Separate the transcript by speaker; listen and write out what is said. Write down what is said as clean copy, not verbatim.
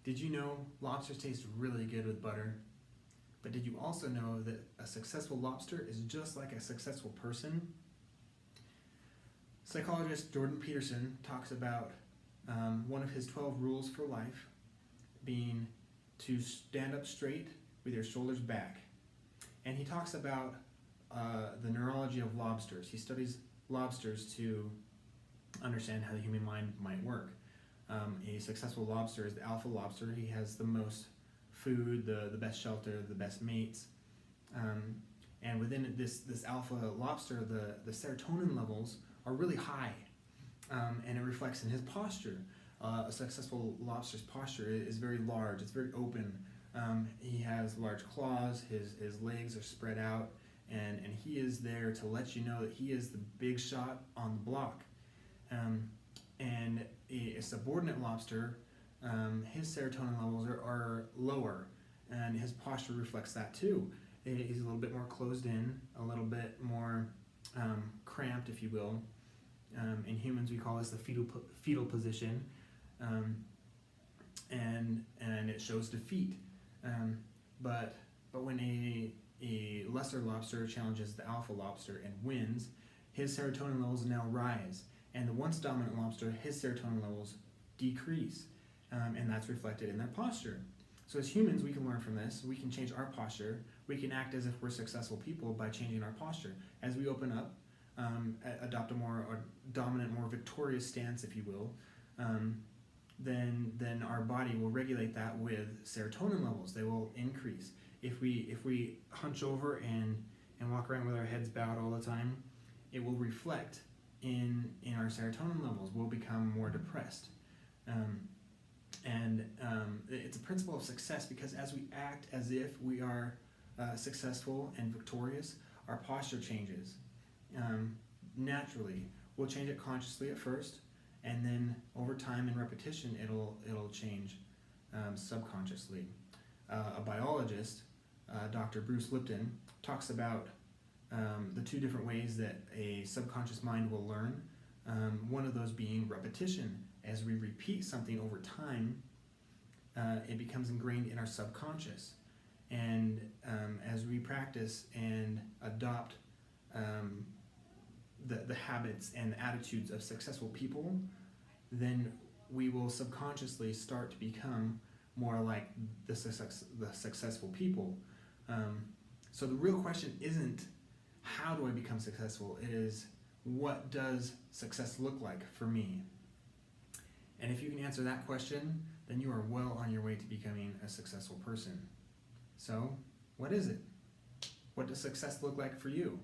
Speaker 1: Did you know lobsters taste really good with butter? But did you also know that a successful lobster is just like a successful person? Psychologist Jordan Peterson talks about one of his 12 rules for life being to stand up straight with your shoulders back. And he talks about the neurology of lobsters. He studies lobsters to understand how the human mind might work. A successful lobster is the alpha lobster. He has the most food, the best shelter, the best mates. And within this alpha lobster, the serotonin levels are really high, and it reflects in his posture. A successful lobster's posture is very large, it's very open. He has large claws, his legs are spread out, and he is there to let you know that he is the big shot on the block. And a subordinate lobster, his serotonin levels are lower, and his posture reflects that too. He's a little bit more closed in, a little bit more cramped, if you will. In humans, we call this the fetal position, and it shows defeat. But when a lesser lobster challenges the alpha lobster and wins, his serotonin levels now rise, and the once dominant lobster, his serotonin levels decrease, and that's reflected in their posture. So as humans, we can learn from this. We can change our posture. We can act as if we're successful people by changing our posture. As we open up, adopt a more dominant, more victorious stance, if you will, then our body will regulate that with serotonin levels. They will increase. If we hunch over and walk around with our heads bowed all the time, it will reflect in our serotonin levels. We'll become more depressed. It's a principle of success, because as we act as if we are successful and victorious, our posture changes. Naturally, we'll change it consciously at first, and then over time and repetition, it'll change subconsciously. A biologist, Dr. Bruce Lipton, talks about the two different ways that a subconscious mind will learn. One of those being repetition. As we repeat something over time, it becomes ingrained in our subconscious. And as we practice and adopt the habits and attitudes of successful people, then we will subconsciously start to become more like the successful people. So the real question isn't how do I become successful, it is what does success look like for me? And if you can answer that question, then you are well on your way to becoming a successful person. So, what is it? What does success look like for you?